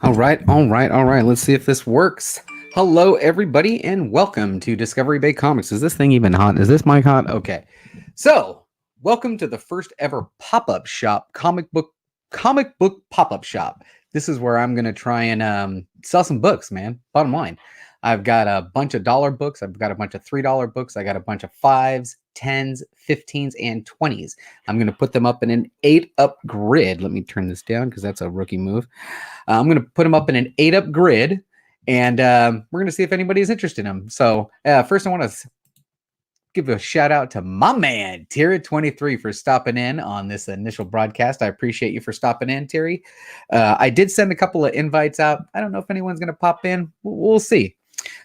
All right. Let's see if this works. Hello, everybody, and welcome to Discovery Bay Comics. Is this thing even hot? Is this mic hot? Okay. So, welcome to the first ever pop-up shop, comic book pop-up shop. This is where I'm gonna try and sell some books, man. Bottom line, I've got a bunch of dollar books. I've got a bunch of $3 books. I got a bunch of fives, tens, 15s, and 20s. I'm gonna put them up in an 8-up grid. Let me turn this down because that's a rookie move. I'm going to put them up in an 8-up grid, and we're going to see if anybody is interested in them. So first, I want to give a shout out to my man, Terry23, for stopping in on this initial broadcast. I appreciate you for stopping in, Terry. I did send a couple of invites out. I don't know if anyone's going to pop in. We'll see.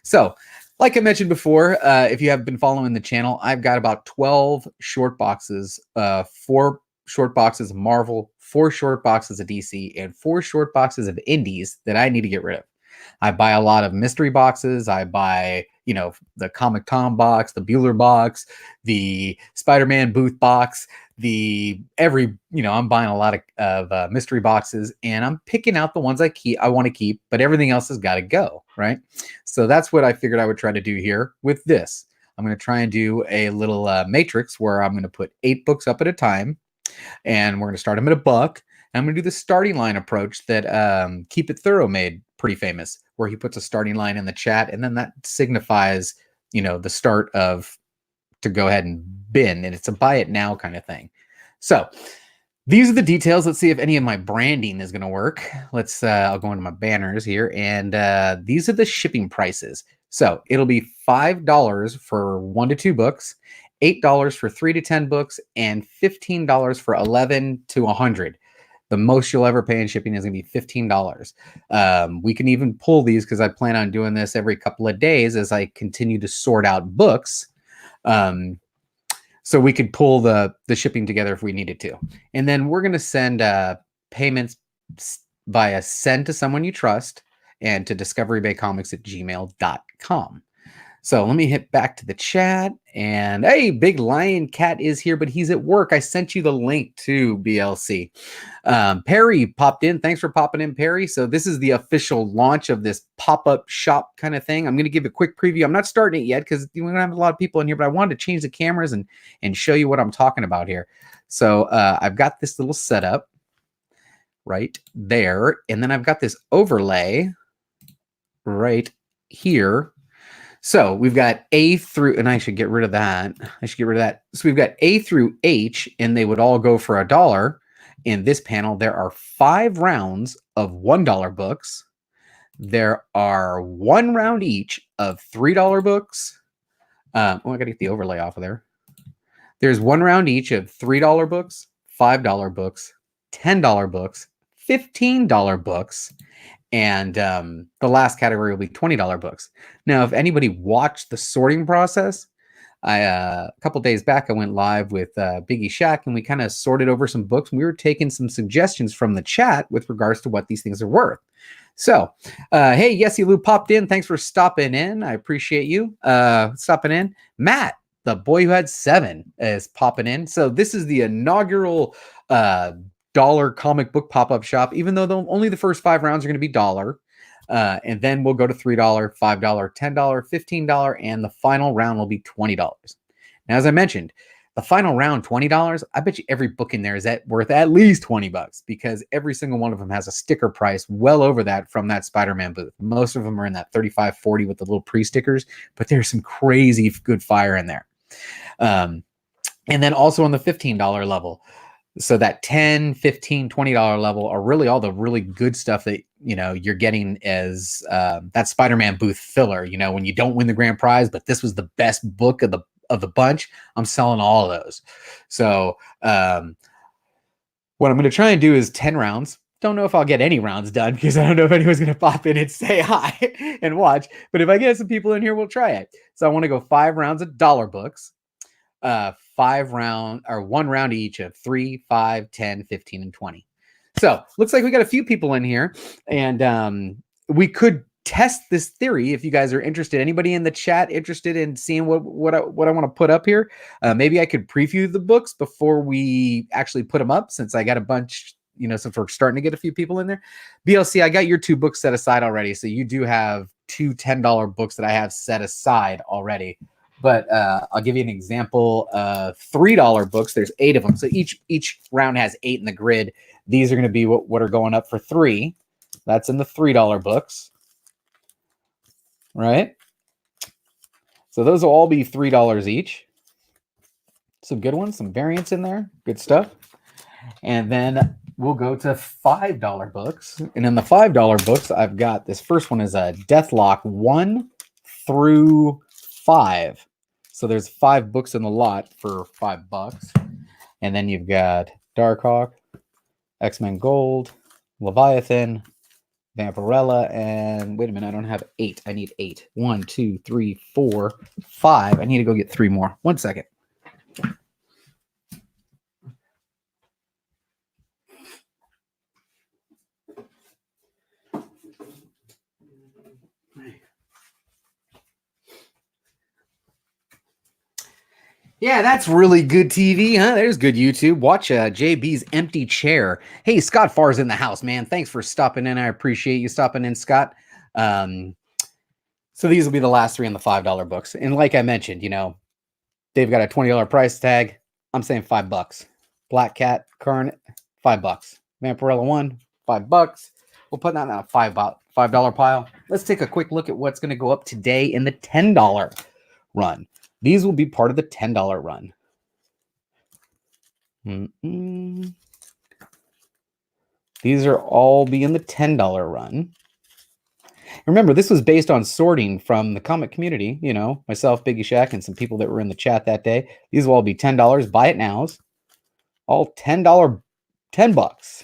So, like I mentioned before, if you have been following the channel, I've got about 12 short boxes, 4 short boxes of Marvel, 4 short boxes of DC, and 4 short boxes of indies that I need to get rid of. I buy a lot of mystery boxes. I buy, the Comic Tom box, the Bueller box, the Spider-Man booth box, I'm buying a lot of mystery boxes, and I'm picking out the ones I want to keep, but everything else has got to go, right? So that's what I figured I would try to do here with this. I'm going to try and do a little matrix where I'm going to put 8 books up at a time, and we're going to start them at $1. And I'm going to do the starting line approach that Keep It Thorough made pretty famous, where he puts a starting line in the chat, and then that signifies, the start of to go ahead and bin, and it's a buy it now kind of thing. So these are the details. Let's see if any of my branding is going to work. I'll go into my banners here, and these are the shipping prices. So it'll be $5 for 1 to 2 books, $8 for 3 to 10 books, and $15 for 11 to 100. The most you'll ever pay in shipping is going to be $15. We can even pull these because I plan on doing this every couple of days as I continue to sort out books. So we could pull the shipping together if we needed to. And then we're going to send payments via send to someone you trust and to discoverybaycomics@gmail.com. So let me hit back to the chat, and hey, Big Lion Cat is here, but he's at work. I sent you the link to BLC. Perry popped in. Thanks for popping in, Perry. So this is the official launch of this pop-up shop kind of thing. I'm going to give a quick preview. I'm not starting it yet because we don't have a lot of people in here, but I wanted to change the cameras and show you what I'm talking about here. So I've got this little setup right there, and then I've got this overlay right here. So we've got A through, and I should get rid of that. So we've got A through H, and they would all go for $1. In this panel, there are 5 rounds of $1 books. There are 1 round each of $3 books. I got to get the overlay off of there. There's 1 round each of $3 books, $5 books, $10 books, $15 books, and the last category will be $20 books. Now, if anybody watched the sorting process, a couple days back, I went live with Biggie Shack, and we kind of sorted over some books. And we were taking some suggestions from the chat with regards to what these things are worth. So, hey, Yesy Lou popped in. Thanks for stopping in. I appreciate you stopping in. Matt, the boy who had 7, is popping in. So this is the inaugural dollar comic book pop-up shop, even though only the first 5 rounds are going to be $1. And then we'll go to $3, $5, $10, $15, and the final round will be $20. Now, as I mentioned, the final round, $20, I bet you every book in there is worth at least $20 because every single one of them has a sticker price well over that from that Spider-Man booth. Most of them are in that $35, $40 with the little pre-stickers, but there's some crazy good fire in there. And then also on the $15 level, so that $10, $15, $20 level are really all the really good stuff that, you're getting as that Spider-Man booth filler, when you don't win the grand prize, but this was the best book of the bunch. I'm selling all of those. So what I'm going to try and do is 10 rounds. Don't know if I'll get any rounds done because I don't know if anyone's going to pop in and say hi and watch. But if I get some people in here, we'll try it. So I want to go 5 rounds of dollar books. 1 round each of 3, 5, 10, 15, and 20. So looks like we got a few people in here, and we could test this theory if you guys are interested. Anybody in the chat interested in seeing what I want to put up here? Maybe I could preview the books before we actually put them up, since I got a bunch you know, since we're starting to get a few people in there. BLC, I got your 2 books set aside already. So you do have 2 $10 books that I have set aside already. But I'll give you an example. $3 books, there's 8 of them. So each round has 8 in the grid. These are going to be what are going up for 3. That's in the $3 books. Right? So those will all be $3 each. Some good ones, some variants in there. Good stuff. And then we'll go to $5 books. And in the $5 books, I've got this first one is a Deathlock 1 through 5. So there's 5 books in the lot for $5. And then you've got Darkhawk, X-Men Gold, Leviathan, Vampirella, and wait a minute, I don't have 8. I need 8. 1, 2, 3, 4, 5. I need to go get 3 more. 1 second. Yeah, that's really good TV, huh? There's good YouTube. Watch JB's Empty Chair. Hey, Scott Farr's in the house, man. Thanks for stopping in. I appreciate you stopping in, Scott. So these will be the last 3 in the $5 books. And like I mentioned, you know, they've got a $20 price tag. I'm saying $5. Black Cat, Current, $5. Vampirella 1, $5. We'll put that in a $5 pile. Let's take a quick look at what's going to go up today in the $10 run. These will be part of the $10 run. These are all be in the $10 run. Remember, this was based on sorting from the comic community. You know, myself, Biggie Shack, and some people that were in the chat that day. These will all be $10. Buy it nows. All $10, $10.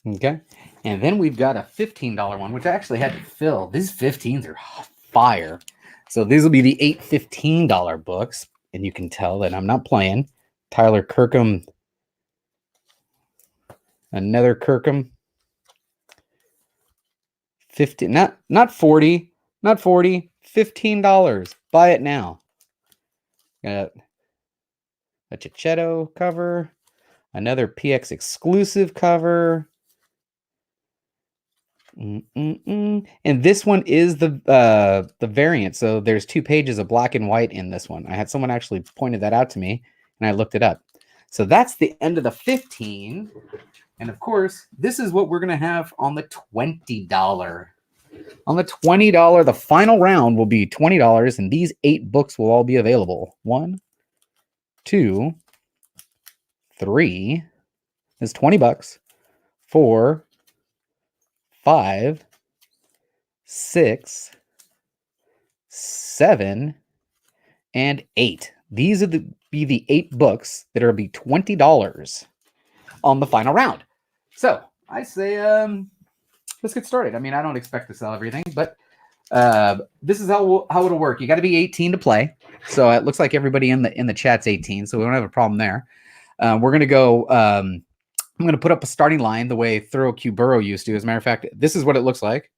Okay. And then we've got a $15 one, which I actually had to fill. These 15s are fire. So these will be the 8 $15 books. And you can tell that I'm not playing. Tyler Kirkham. Another Kirkham. 50, not 40, not 40, $15. Buy it now. Got a Chichetto cover. Another PX exclusive cover. And this one is the variant. So there's 2 pages of black and white in this one. I had someone actually pointed that out to me, and I looked it up. So that's the end of the 15. And of course, this is what we're going to have on the $20. On the $20, the final round will be $20, and these 8 books will all be available. 1, 2, 3. That's $20. 4, 5, 6, 7, and 8. These are be the 8 books that are be $20 on the final round. So I say let's get started. I mean, I don't expect to sell everything, but this is how it'll work. You got to be 18 to play. So it looks like everybody in the chat's 18, so we don't have a problem there. We're gonna go. I'm gonna put up a starting line the way Thorough Q Burrow used to. As a matter of fact, this is what it looks like.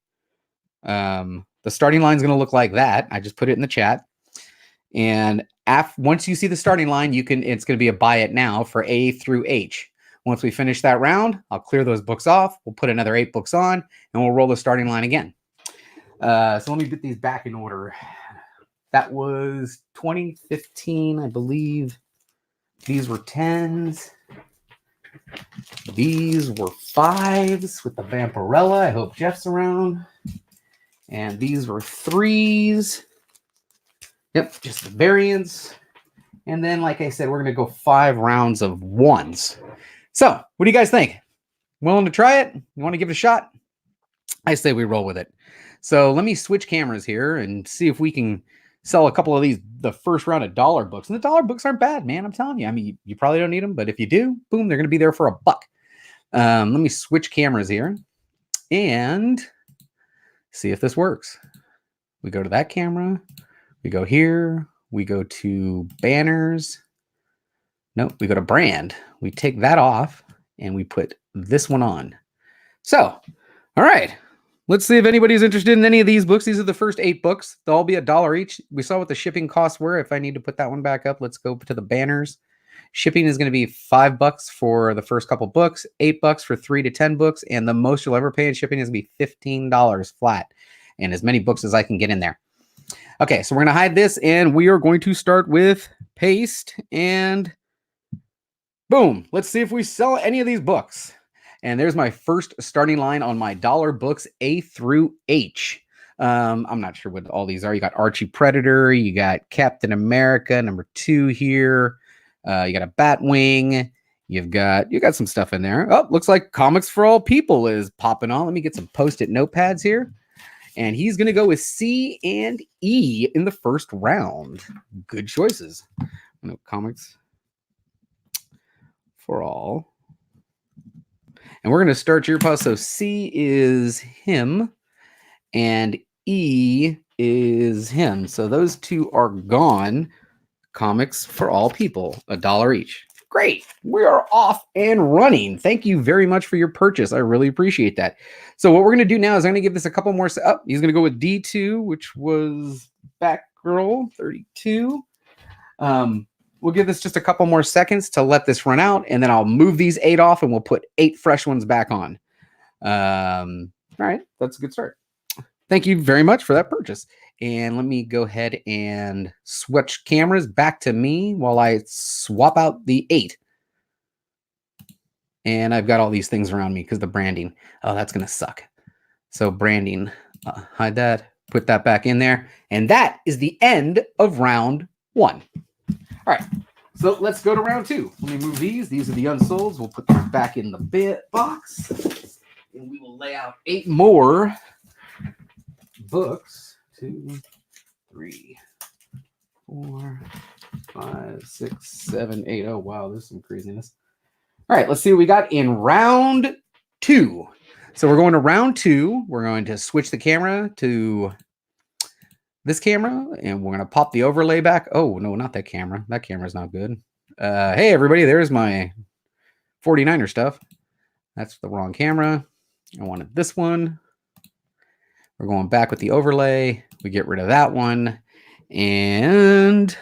The starting line is gonna look like that. I just put it in the chat, and once you see the starting line, it's gonna be a buy it now for A through H. Once we finish that round, I'll clear those books off. We'll put another 8 books on, and we'll roll the starting line again. So let me get these back in order. That was 2015, I believe. These were 10s. These were 5s with the Vampirella. I hope Jeff's around. And these were 3s. Yep, just the variants. And then, like I said, we're going to go 5 rounds of 1s. So, what do you guys think? Willing to try it? You want to give it a shot? I say we roll with it. So, let me switch cameras here and see if we can sell a couple of these, the first round of dollar books. And the dollar books aren't bad, man. I'm telling you. I mean, you probably don't need them, but if you do, boom, they're going to be there for $1. Let me switch cameras here and see if this works. We go to that camera. We go here. We go to banners. Nope, we go to brand. We take that off and we put this one on. So, all right. Let's see if anybody's interested in any of these books. These are the first 8 books. They'll all be $1 each. We saw what the shipping costs were. If I need to put that one back up, let's go to the banners. Shipping is going to be $5 for the first couple books, $8 for 3 to 10 books, and the most you'll ever pay in shipping is going to be $15 flat, and as many books as I can get in there. Okay, so we're going to hide this, and we are going to start with paste, and boom. Let's see if we sell any of these books. And there's my first starting line on my dollar books, A through H. I'm not sure what all these are. You got Archie Predator, you got Captain America, number 2 here. You got a Batwing. You got some stuff in there. Oh, looks like Comics for All People is popping on. Let me get some Post-it notepads here. And he's going to go with C and E in the first round. Good choices. No, Comics for All. And we're going to start your pause. So C is him and E is him. So those two are gone. Comics for All People, $1 each. Great. We are off and running. Thank you very much for your purchase. I really appreciate that. So what we're going to do now is I'm going to give this a couple more. Oh, he's going to go with D2, which was Batgirl 32. We'll give this just a couple more seconds to let this run out, and then I'll move these 8 off, and we'll put 8 fresh ones back on. All right. That's a good start. Thank you very much for that purchase. And let me go ahead and switch cameras back to me while I swap out the 8. And I've got all these things around me because the branding. Oh, that's going to suck. So branding, hide that, put that back in there. And that is the end of round 1. All right, so let's go to round 2. Let me move these. These are the unsolds. We'll put them back in the bit box. And we will lay out 8 more books. 2, 3, 4, 5, 6, 7, 8. Oh, wow, there's some craziness. All right, let's see what we got in round 2. So we're going to round 2. We're going to switch the camera to this camera, and we're going to pop the overlay back. Oh, no, not that camera. That camera's not good. Hey, everybody, there's my 49er stuff. That's the wrong camera. I wanted this one. We're going back with the overlay. We get rid of that one and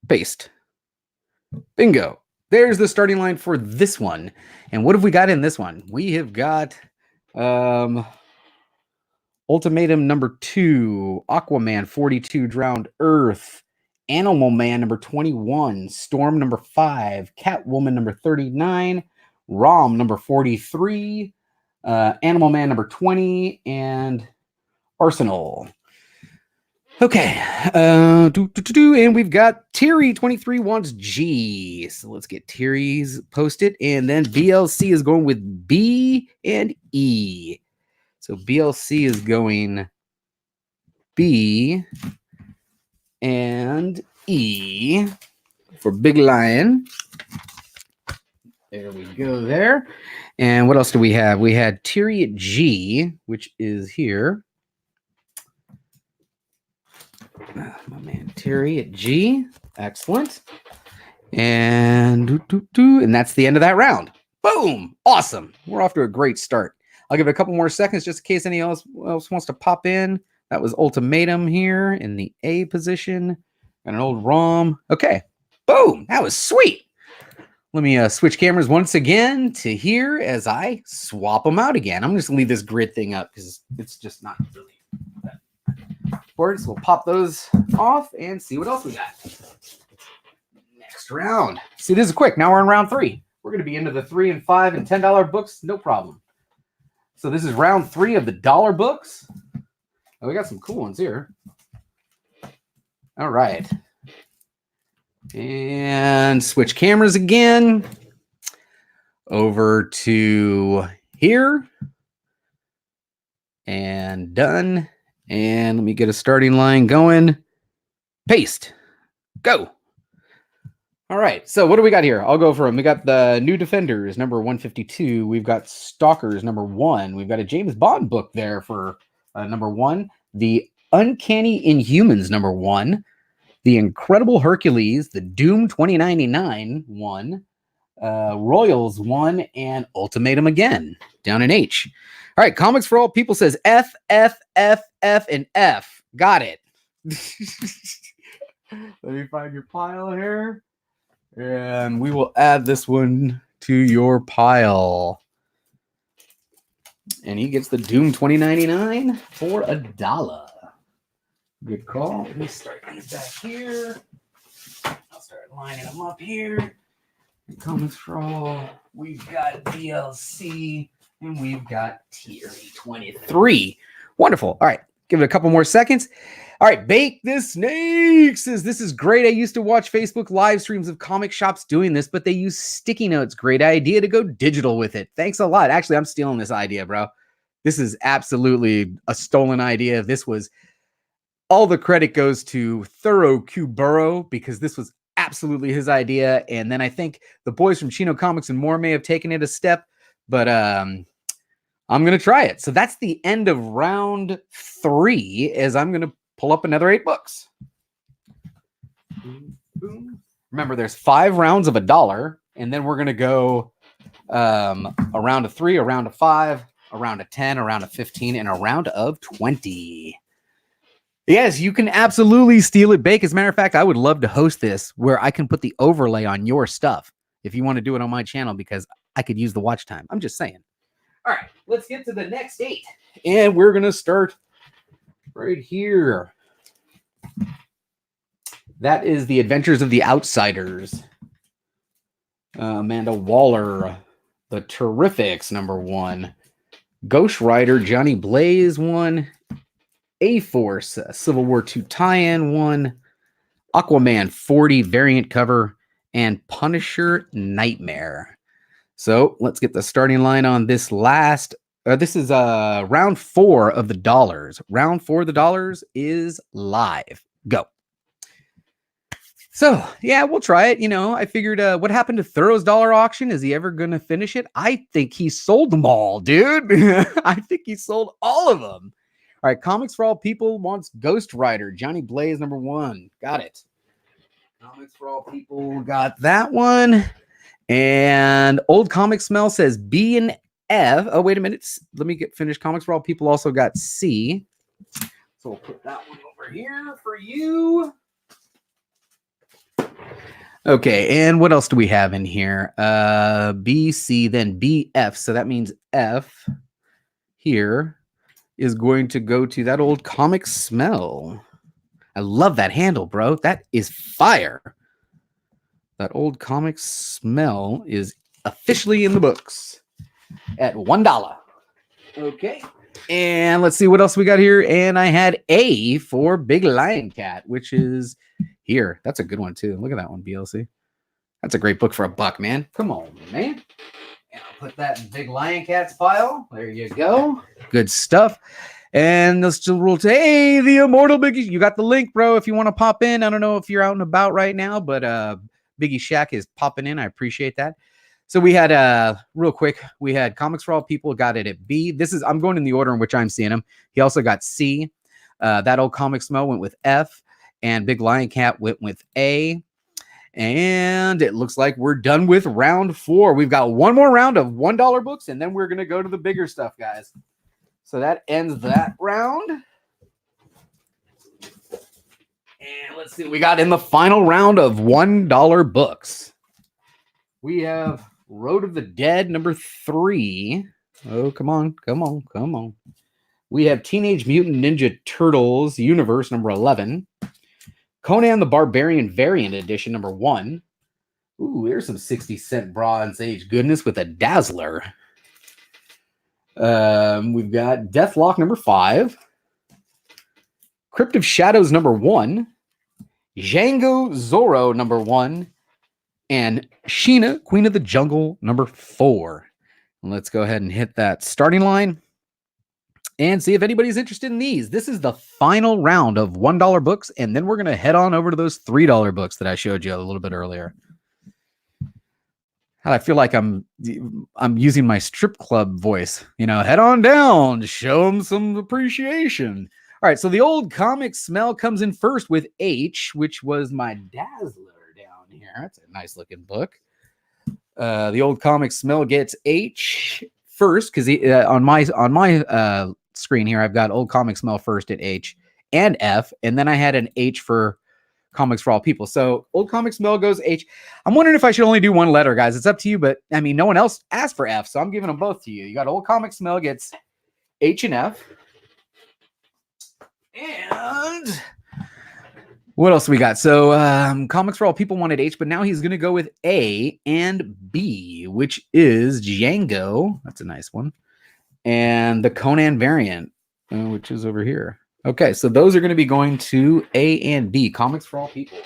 paste. Bingo. There's the starting line for this one. And what have we got in this one? We have got Ultimatum number 2, Aquaman 42, Drowned Earth, Animal Man number 21, Storm number 5, Catwoman number 39, Rom number 43, Animal Man number 20, and Arsenal. Okay. And we've got Terry 23 wants G. So let's get Terry's posted. And then BLC is going with B and E. So BLC is going B and E for Big Lion. There we go there. And what else do we have? We had Terry at G, which is here. My man Terry at G. Excellent. And that's the end of that round. Boom. Awesome. We're off to a great start. I'll give it a couple more seconds just in case anyone else wants to pop in. That was Ultimatum here in the A position. And an old ROM. Okay. Boom. That was sweet. Let me switch cameras once again to here as I swap them out again. I'm just going to leave this grid thing up because it's just not really that important. So we'll pop those off and see what else we got. Next round. See, this is quick. Now we're in round 3. We're going to be into the $3 and $5 and $10 books. No problem. So this is round 3 of the dollar books. Oh, we got some cool ones here. All right. And switch cameras again. Over to here. And done. And let me get a starting line going. Paste. Go. All right. So what do we got here? I'll go for them. We got the New Defenders, number 152. We've got Stalkers, number 1. We've got a James Bond book there for number 1. The Uncanny Inhumans, number 1. The Incredible Hercules, the Doom 2099 1. Royals 1, and Ultimatum again, down in H. All right, Comics for All People says F, F, F, F, and F. Got it. Let me find your pile here. And we will add this one to your pile. And he gets the Doom 2099 for $1. Good call. Let me start these back here. I'll start lining them up here. Comics for all. We've got DLC and we've got Tier 23. Wonderful. All right. Give it a couple more seconds. All right. Bake This Snake says, this is great. I used to watch Facebook live streams of comic shops doing this, but they use sticky notes. Great idea to go digital with it. Thanks a lot. Actually, I'm stealing this idea, bro. This is absolutely a stolen idea. This was all the credit goes to Thorough Kuburo because this was absolutely his idea. And then I think the boys from Chino Comics and more may have taken it a step, but I'm going to try it. So that's the end of round 3 as I'm going to pull up another 8 books. Remember, there's 5 rounds of $1, and then we're going to go a round of 3, a round of 5, a round of 10, a round of 15, and a round of 20. Yes, you can absolutely steal it, Bake. As a matter of fact, I would love to host this where I can put the overlay on your stuff if you want to do it on my channel because I could use the watch time. I'm just saying. All right, let's get to the next 8. And we're going to start right here. That is The Adventures of the Outsiders. Amanda Waller, The Terrifics, #1. Ghost Rider, Johnny Blaze, 1. A-Force, Civil War II tie-in, 1. Aquaman 40 variant cover, and Punisher Nightmare. So let's get the starting line on this last. This is round 4 of the dollars. Round 4 of the dollars is live. Go. So, yeah, we'll try it. You know, I figured what happened to Thorough's dollar auction? Is he ever going to finish it? I think he sold them all, dude. I think he sold all of them. All right, Comics for All People wants Ghost Rider. Johnny Blaze, #1. Got it. Comics for All People got that one. And Old Comic Smell says B and F. Oh, wait a minute. Let me get finished. Comics for All People also got C. So we'll put that one over here for you. Okay, and what else do we have in here? B, C, then B, F. So that means F here is going to go to that Old Comic Smell. I love that handle, bro. That is fire. That Old Comic Smell is officially in the books at $1. Okay. And let's see what else we got here. And I had A for Big Lion Cat, which is here. That's a good one, too. Look at that one, BLC. That's a great book for $1, man. Come on, man. And I'll put that in Big Lion Cat's pile. There you go. Good stuff. And let's just roll to, hey, the Immortal Biggie. You got the link, bro, if you want to pop in. I don't know if you're out and about right now, but Biggie Shack is popping in. I appreciate that. So we had, real quick, we had Comics for All People got it at B. I'm going in the order in which I'm seeing him. He also got C. That Old Comic Smell went with F. And Big Lion Cat went with A. And it looks like we're done with round 4. We've got one more round of $1 books, and then we're going to go to the bigger stuff, guys. So that ends that round. And let's see what we got in the final round of $1 books. We have Road of the Dead, #3. Oh, come on, come on, come on. We have Teenage Mutant Ninja Turtles Universe, #11. Conan the Barbarian Variant Edition, #1. Ooh, there's some 60-cent Bronze Age goodness with a Dazzler. We've got Deathlock, #5. Crypt of Shadows, #1. Django Zorro, #1. And Sheena, Queen of the Jungle, #4. And let's go ahead and hit that starting line and see if anybody's interested in these. This is the final round of $1 books, and then we're going to head on over to those $3 books that I showed you a little bit earlier. I feel like I'm using my strip club voice. You know, head on down, show them some appreciation. All right, so the Old Comic Smell comes in first with H, which was my Dazzler down here. That's a nice looking book. The Old Comic Smell gets H first because on my screen here I've got Old Comic Smell first at H and F, and then I had an H for Comics for All People. So Old Comics Mill goes H. I'm wondering if I should only do one letter, guys. It's up to you, but I mean, no one else asked for F, so I'm giving them both to you. You got Old Comics Mill gets H and F. And what else we got? So Comics for All People wanted H, but now he's going to go with A and B, which is Django. That's a nice one. And the Conan variant, which is over here. Okay, so those are going to be going to A and B, Comics for All People.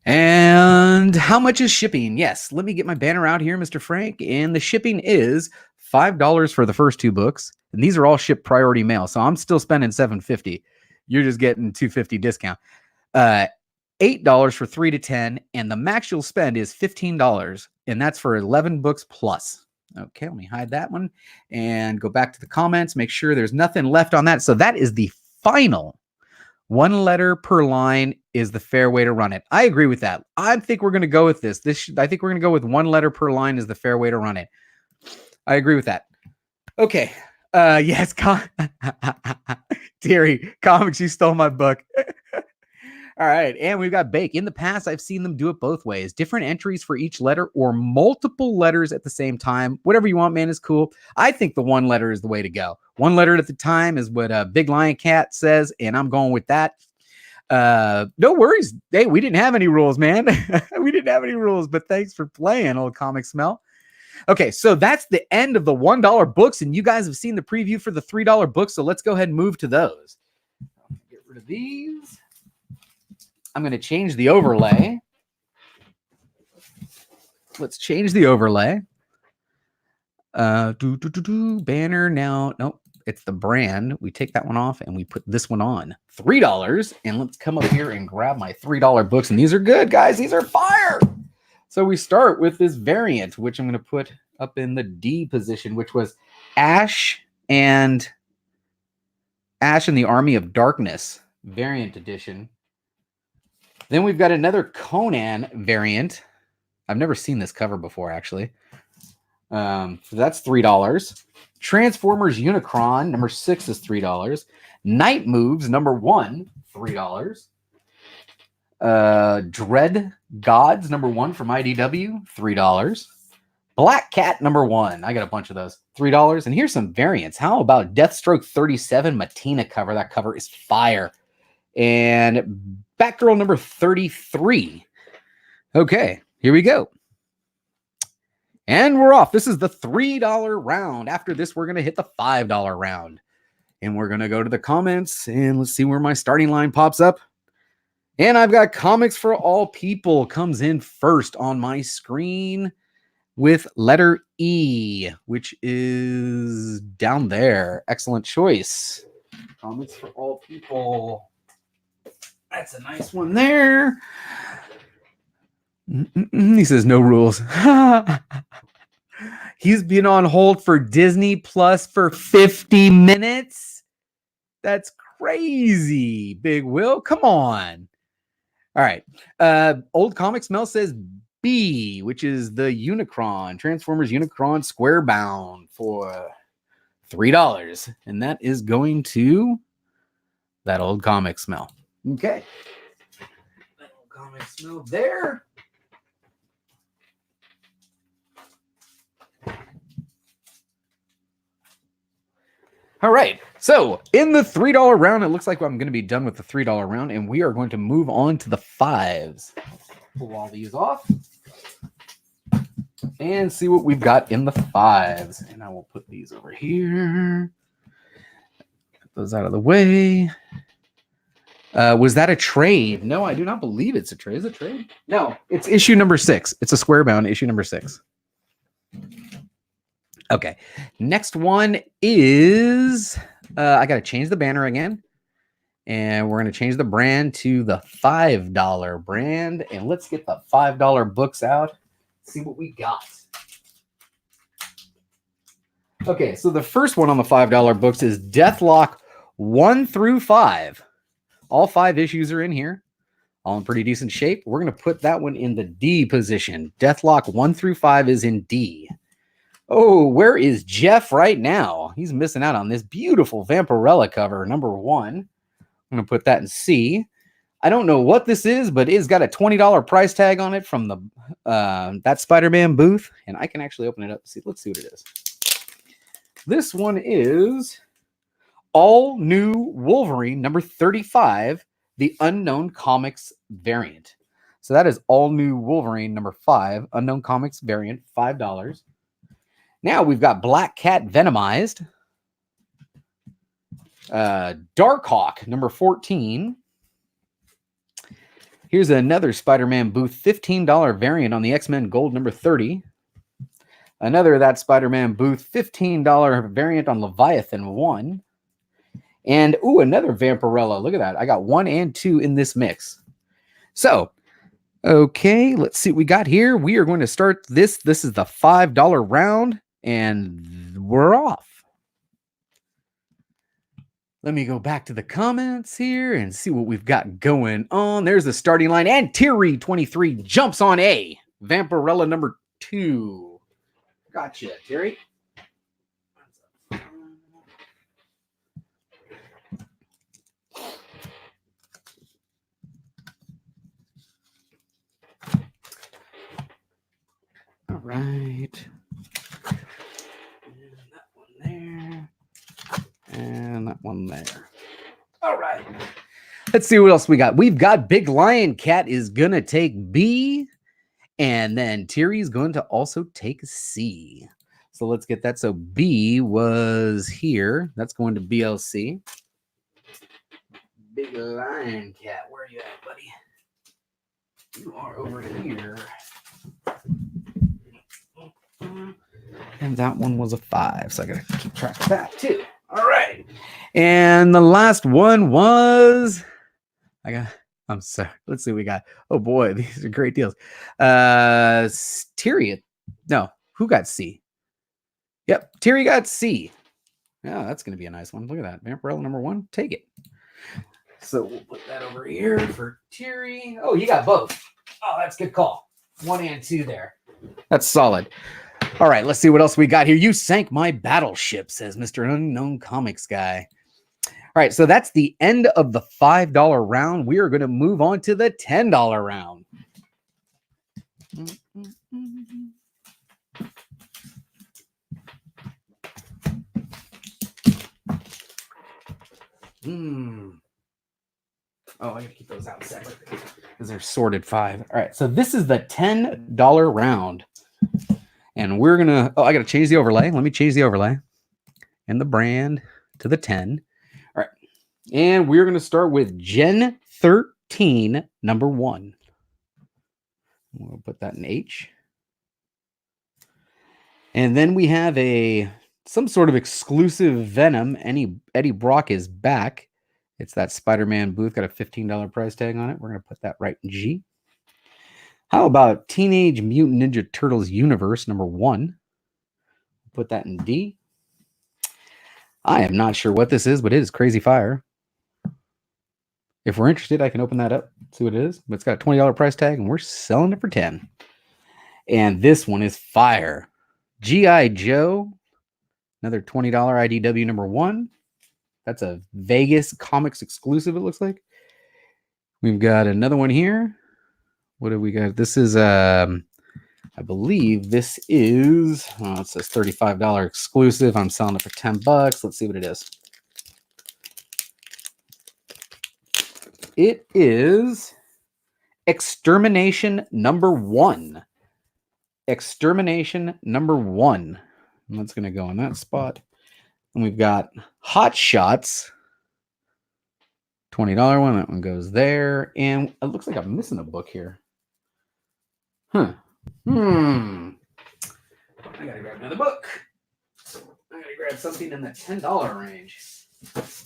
And how much is shipping? Yes, let me get my banner out here, Mr. Frank. And the shipping is $5 for the first 2 books. And these are all shipped priority mail. So I'm still spending $7.50. You're just getting $2.50 discount. $8 for 3 to 10. And the max you'll spend is $15. And that's for 11 books plus. Okay, let me hide that one and go back to the comments. Make sure there's nothing left on that. So that is the final. 1 letter per line is the fair way to run it. I agree with that. I think we're going to go with this. I think we're going to go with 1 letter per line is the fair way to run it. I agree with that. Okay. Yes. Terry, comics, you stole my book. All right. And we've got Bake. In the past, I've seen them do it both ways. Different entries for each letter or multiple letters at the same time. Whatever you want, man, is cool. I think the 1 letter is the way to go. 1 letter at the time is what Big Lion Cat says, and I'm going with that. No worries. Hey, we didn't have any rules, man. We didn't have any rules, but thanks for playing, Old Comic Smell. Okay, so that's the end of the $1 books, and you guys have seen the preview for the $3 books, so let's go ahead and move to those. Get rid of these. I'm going to change the overlay. Let's change the overlay. Banner now. Nope, it's the brand. We take that one off and we put this one on. $3. And let's come up here and grab my $3 books. And these are good, guys. These are fire. So we start with this variant, which I'm going to put up in the D position, which was Ash and the Army of Darkness variant edition. Then we've got another Conan variant. I've never seen this cover before, actually. So that's $3. Transformers Unicron, number 6 is $3. Night Moves, number 1, $3. Dread Gods, number 1 from IDW, $3. Black Cat, number 1. I got a bunch of those. $3. And here's some variants. How about Deathstroke 37 Matina cover? That cover is fire. And Batgirl number 33. Okay, here we go. And we're off. This is the $3 round. After this, we're going to hit the $5 round. And we're going to go to the comments. And let's see where my starting line pops up. And I've got Comics for All People comes in first on my screen with letter E, which is down there. Excellent choice. Comics for All People. That's a nice one there. He says no rules. He's been on hold for Disney Plus for 50 minutes. That's crazy, Big Will. Come on. All right. Old Comic Smell says B, which is the Unicron, Transformers Unicron Square Bound for $3. And that is going to that Old Comic Smell. Okay. That Old Comic Smell there. All right. So in the $3 round, it looks like I'm going to be done with the $3 round, and we are going to move on to the 5s. Pull all these off and see what we've got in the 5s. And I will put these over here. Get those out of the way. Was that a trade? No, I do not believe it's a trade. Is it a trade? No, it's issue number 6. It's a square bound issue number 6. Okay, next one is, I got to change the banner again. And we're going to change the brand to the $5 brand. And let's get the $5 books out. See what we got. Okay, so the first one on the $5 books is Deathlock 1 through 5. All 5 issues are in here. All in pretty decent shape. We're going to put that one in the D position. Deathlock 1 through 5 is in D. Oh, where is Jeff right now? He's missing out on this beautiful Vampirella cover, number 1. I'm going to put that in C. I don't know what this is, but it's got a $20 price tag on it from the that Spider-Man booth. And I can actually open it up. See, let's see what it is. This one is All New Wolverine number 35, the Unknown Comics variant. So that is All New Wolverine number 5, Unknown Comics variant, $5. Now we've got Black Cat Venomized. Darkhawk number 14. Here's another Spider-Man booth $15 variant on the X-Men Gold number 30. Another of that Spider-Man booth $15 variant on Leviathan 1. And another Vampirella. Look at that. I got 1 and 2 in this mix. So, okay, let's see what we got here. We are going to start this. This is the $5 round, and we're off. Let me go back to the comments here and see what we've got going on. There's the starting line, and Terry 23 jumps on A. Vampirella number 2. Gotcha, Terry. All right. And that one there. And that one there. All right. Let's see what else we got. We've got Big Lion Cat is going to take B. And then Terry's going to also take C. So let's get that. So B was here. That's going to BLC. Big Lion Cat. Where are you at, buddy? You are over here. And that one was a 5. So I got to keep track of that too. All right. And the last one was... I'm sorry. Let's see what we got. Oh boy, these are great deals. Terry. No, who got C? Yep, Terry got C. Yeah, that's going to be a nice one. Look at that. Vampirella number 1. Take it. So we'll put that over here for Terry. Oh, you got both. Oh, that's a good call. 1 and 2 there. That's solid. All right, let's see what else we got here. You sank my battleship, says Mr. Unknown Comics guy. All right, so that's the end of the $5 round. We are going to move on to the $10 round. Oh, I got to keep those out separate because they're sorted 5. All right, so this is the $10 round. And we're going to... Oh, I got to change the overlay. Let me change the overlay and the brand to the 10. All right. And we're going to start with Gen 13, number 1. We'll put that in H. And then we have some sort of exclusive Venom. Eddie Brock is back. It's that Spider-Man booth. Got a $15 price tag on it. We're going to put that right in G. How about Teenage Mutant Ninja Turtles Universe, number 1? Put that in D. I am not sure what this is, but it is Crazy Fire. If we're interested, I can open that up, see what it is. But it's got a $20 price tag, and we're selling it for 10. And this one is Fire. G.I. Joe, another $20 IDW number 1. That's a Vegas Comics exclusive, it looks like. We've got another one here. What have we got? This is, I believe this is, it says $35 exclusive. I'm selling it for $10. Let's see what it is. It is Extermination number 1. Extermination number 1. And that's going to go in that spot. And we've got Hot Shots. $20 one. That one goes there. And it looks like I'm missing a book here. I gotta grab another book. I gotta grab something in the $10 range.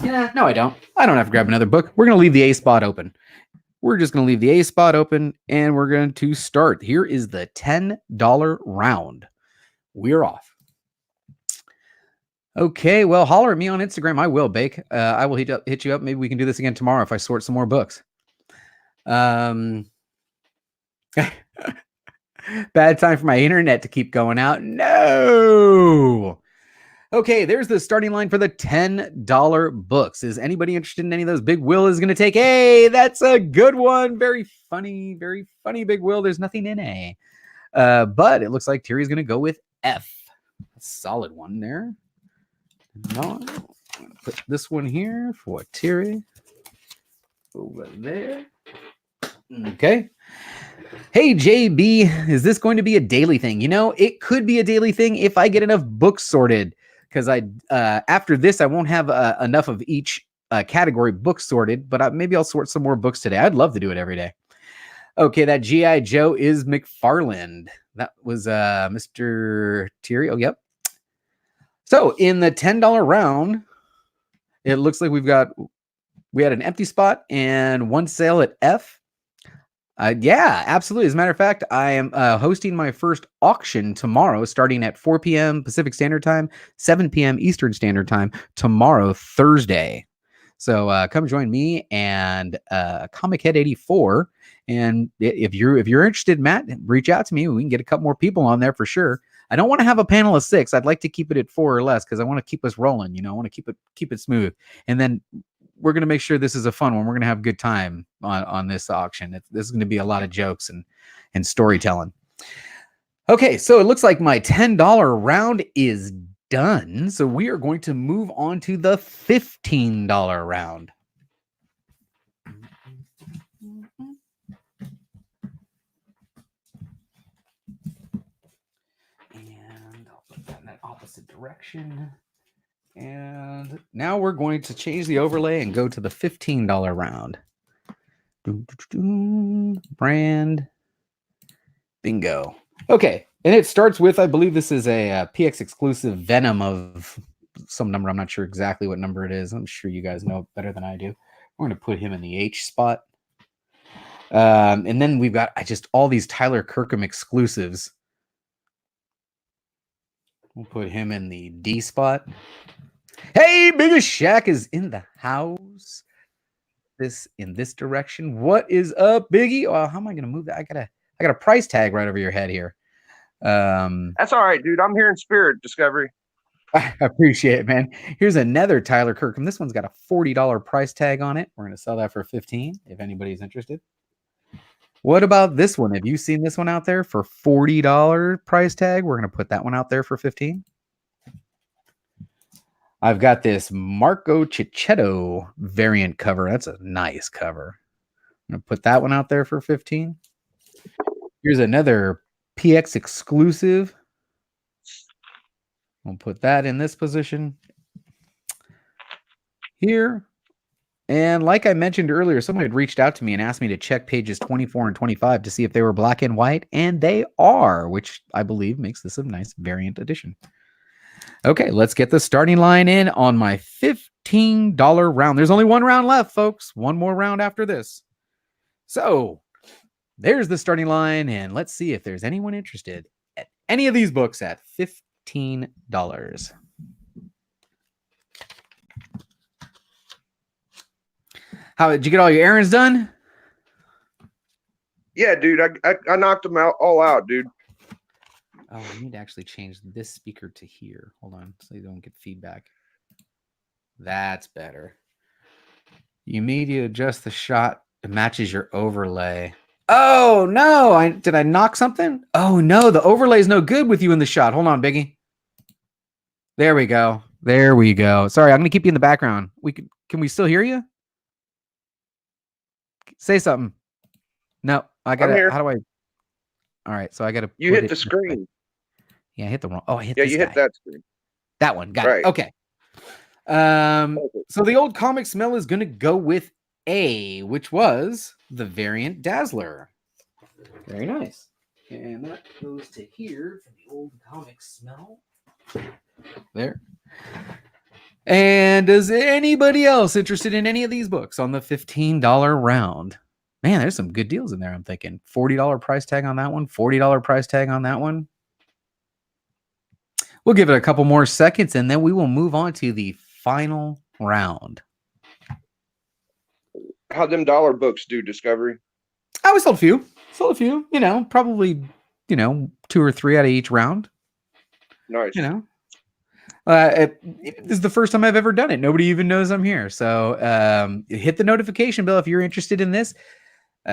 Yeah, no, I don't. I don't have to grab another book. We're gonna leave the A spot open. We're just gonna leave the A spot open, and we're going to start. Here is the $10 round. We're off. Okay, well, holler at me on Instagram. I will, Bake. I will hit you up. Maybe we can do this again tomorrow if I sort some more books. Bad time for my internet to keep going out. No. Okay, there's the starting line for the $10 books. Is anybody interested in any of those? Big Will is going to take A. That's a good one. Very funny, Big Will. There's nothing in A. But it looks like Terry's going to go with F. A solid one there. No, I'm going to put this one here for Terry. Over there. Okay. Hey, JB, is this going to be a daily thing? You know, it could be a daily thing if I get enough books sorted, because after this, I won't have enough of each category books sorted, but maybe I'll sort some more books today. I'd love to do it every day. Okay, that G.I. Joe is McFarland. That was Mr. Terry. Oh, yep. So in the $10 round, it looks like we had an empty spot and one sale at F. Yeah, absolutely. As a matter of fact, I am hosting my first auction tomorrow, starting at 4 p.m. Pacific Standard Time, 7 p.m. Eastern Standard Time, tomorrow, Thursday. So come join me and Comic Head 84. And if you're interested, Matt, reach out to me. We can get a couple more people on there for sure. I don't want to have a panel of 6. I'd like to keep it at 4 or less because I want to keep us rolling. You know, I want to keep it smooth. And then we're going to make sure this is a fun one. We're going to have a good time on this auction. This is going to be a lot of jokes and storytelling. Okay, so it looks like my $10 round is done. So we are going to move on to the $15 round. And I'll put that in that opposite direction. And now we're going to change the overlay and go to the $15 round. Brand. Bingo. Okay. And it starts with, I believe this is a PX exclusive Venom of some number. I'm not sure exactly what number it is. I'm sure you guys know better than I do. We're going to put him in the H spot. And then we've got just all these Tyler Kirkham exclusives. We'll put him in the D spot. Hey, Biggest Shaq is in the house. This in this direction. What is up, Biggie? Oh, how am I going to move that? I got a price tag right over your head here. That's all right, dude. I'm here in spirit, Discovery. I appreciate it, man. Here's another Tyler Kirkham. This one's got a $40 price tag on it. We're going to sell that for $15 if anybody's interested. What about this one? Have you seen this one out there for $40 price tag? We're going to put that one out there for $15. I've got this Marco Cicchetto variant cover. That's a nice cover. I'm going to put that one out there for $15. Here's another PX exclusive. We'll put that in this position here. And like I mentioned earlier, someone had reached out to me and asked me to check pages 24 and 25 to see if they were black and white, and they are, which I believe makes this a nice variant edition. Okay, let's get the starting line in on my $15 round. There's only one round left, folks. One more round after this. So there's the starting line, and let's see if there's anyone interested at any of these books at $15. How did you get all your errands done? Yeah, dude. I knocked them all out, dude. Oh, I need to actually change this speaker to here. Hold on, so you don't get feedback. That's better. You need to adjust the shot. It matches your overlay. Oh, no. Did I knock something? Oh, no. The overlay is no good with you in the shot. Hold on, Biggie. There we go. There we go. Sorry, I'm going to keep you in the background. Can we still hear you? Say something. No, I got to. How do I? All right, so I got to. You hit the screen. Yeah, I hit the wrong. Oh, I hit. Yeah, you hit that screen. That one. Got it. Okay. So the old comic smell is going to go with A, which was the variant Dazzler. Very nice. And that goes to here for the old comic smell. There. And is anybody else interested in any of these books on the $15 round? Man, there's some good deals in there, I'm thinking. $40 price tag on that one, $40 price tag on that one. We'll give it a couple more seconds, and then we will move on to the final round. How'd them dollar books do, Discovery? I sold a few. You know, probably, 2 or 3 out of each round. Nice. This is the first time I've ever done it. Nobody even knows I'm here. So hit the notification bell if you're interested in this.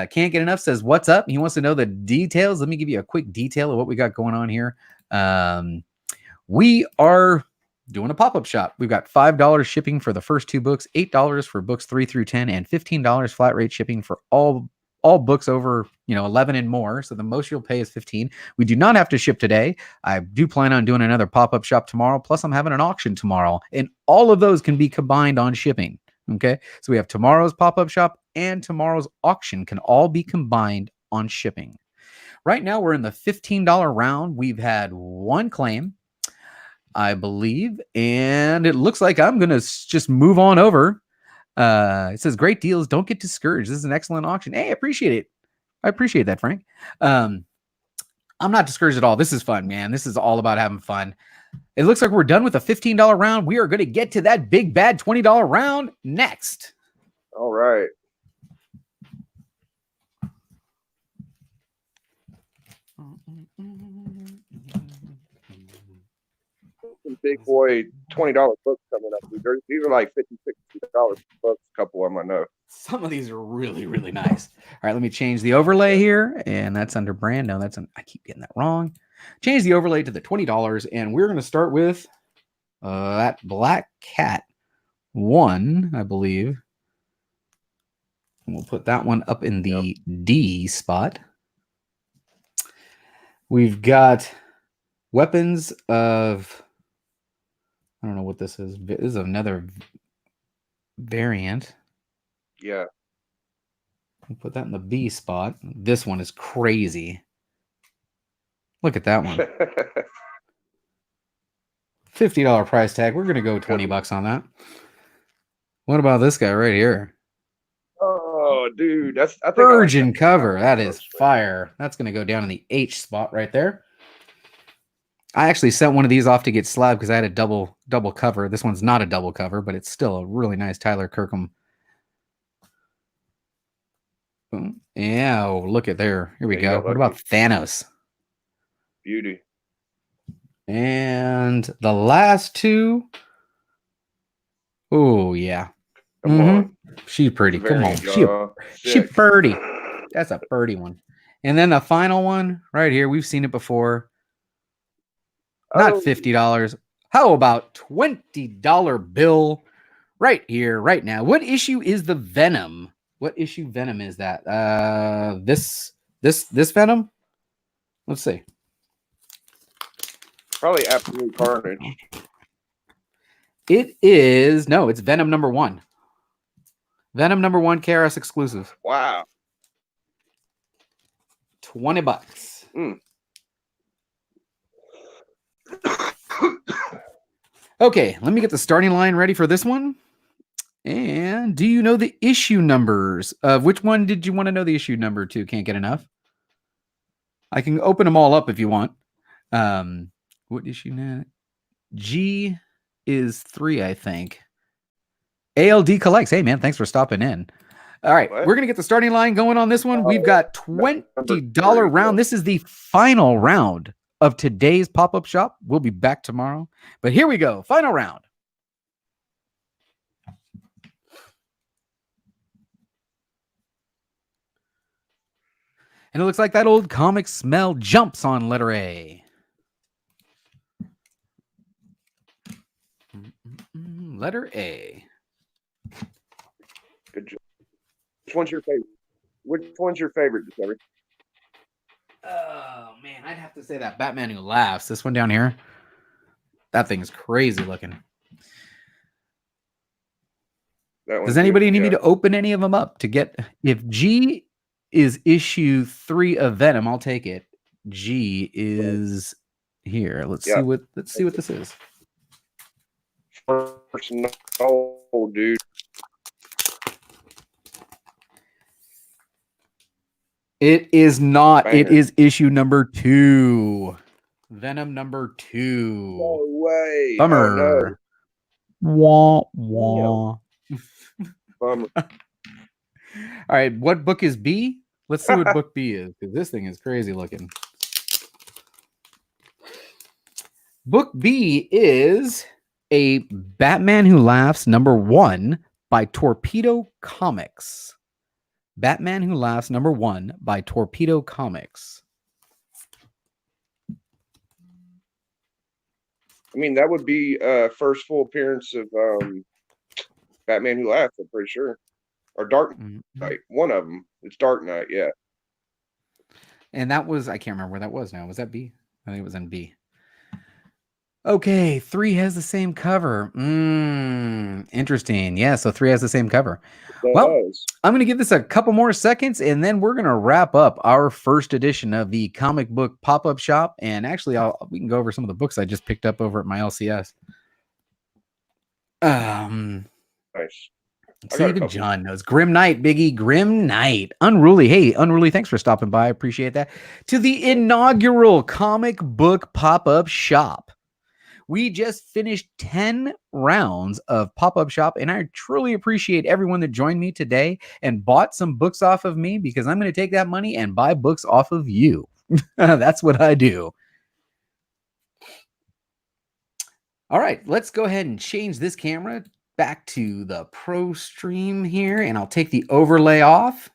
Can't Get Enough says, what's up? He wants to know the details. Let me give you a quick detail of what we got going on here. We are doing a pop-up shop. We've got $5 shipping for the first 2 books, $8 for books 3 through 10, and $15 flat rate shipping for all books over 11 and more. So the most you'll pay is $15. We do not have to ship today. I do plan on doing another pop-up shop tomorrow. Plus I'm having an auction tomorrow, and all of those can be combined on shipping. Okay, so we have tomorrow's pop-up shop and tomorrow's auction can all be combined on shipping. Right now we're in the $15 round. We've had 1 claim, I believe, and it looks like I'm gonna just move on over. It says, great deals, don't get discouraged. This is an excellent auction. Hey, I appreciate it. I appreciate that, Frank. I'm not discouraged at all. This is fun, man. This is all about having fun. It looks like we're done with a $15 round. We are going to get to that big bad $20 round next. All right. Some big boy $20 books coming up. These are like $50, $60 books. A couple of them I know. Some of these are really, really nice. All right, let me change the overlay here, and that's under brand. No, I keep getting that wrong. Change the overlay to the $20, and we're going to start with that Black Cat 1, I believe. And we'll put that one up in the D spot. We've got Weapons of... I don't know what this is. This is another variant. Yeah. We'll put that in the B spot. This one is crazy. Look at that one. $50 price tag. We're going to go $20 on that. What about this guy right here? Oh, dude. I think Virgin like cover. That is fire. That's going to go down in the H spot right there. I actually sent one of these off to get slabbed because I had a double cover. This one's not a double cover, but it's still a really nice Tyler Kirkham. Yeah, oh, look at there. Here we go. What about Thanos? Beauty. And the last 2. Oh, yeah. Come on. She's pretty. Come on. She pretty. That's a pretty one. And then the final one right here. We've seen it before. Not $50. How about $20 bill right here, right now? What issue is the Venom? What issue Venom is that? This Venom? Let's see. Probably Absolute Carnage. It is it's Venom number 1. Venom number 1 KRS exclusive. Wow. $20. Okay, let me get the starting line ready for this one. And do you know the issue numbers? Which one did you want to know the issue number to? Can't Get Enough. I can open them all up if you want. What issue now? G is 3, I think. ALD collects. Hey, man, thanks for stopping in. All right, we're going to get the starting line going on this one. We've got $20 round. This is the final round of today's pop-up shop. We'll be back tomorrow. But here we go. Final round. And it looks like that old comic smell jumps on letter A. Letter A. Good job. Which one's your favorite? Which one's your favorite, Discovery? Oh, man. I'd have to say that Batman Who Laughs. This one down here. That thing's crazy looking. Does anybody need me to open any of them up to get... If G is issue 3 of Venom, I'll take it. G is here. Let's see what this is. No, dude. It is not. Banger. It is issue number 2. Venom number 2. No way. Bummer. Oh, no. Wah, wah. Bummer. All right. What book is B? Let's see what book B is, because this thing is crazy looking. Book B is A Batman Who Laughs #1 by Torpedo Comics. Batman Who Laughs #1 by Torpedo Comics. I mean, that would be first full appearance of Batman Who Laughs, I'm pretty sure. Or Dark Knight. One of them. It's Dark Knight, yeah. And that was, I can't remember where that was now. Was that B? I think it was in B. Okay, 3 has the same cover. Interesting. Yeah, so 3 has the same cover. Well, I'm going to give this a couple more seconds, and then we're going to wrap up our first edition of the comic book pop-up shop. And actually, we can go over some of the books I just picked up over at my LCS. Nice. See, even John knows. Grim Knight, Biggie. Grim Knight. Unruly. Hey, Unruly, thanks for stopping by. I appreciate that. To the inaugural comic book pop-up shop. We just finished 10 rounds of pop-up shop, and I truly appreciate everyone that joined me today and bought some books off of me, because I'm going to take that money and buy books off of you. That's what I do. All right, let's go ahead and change this camera back to the pro stream here, and I'll take the overlay off.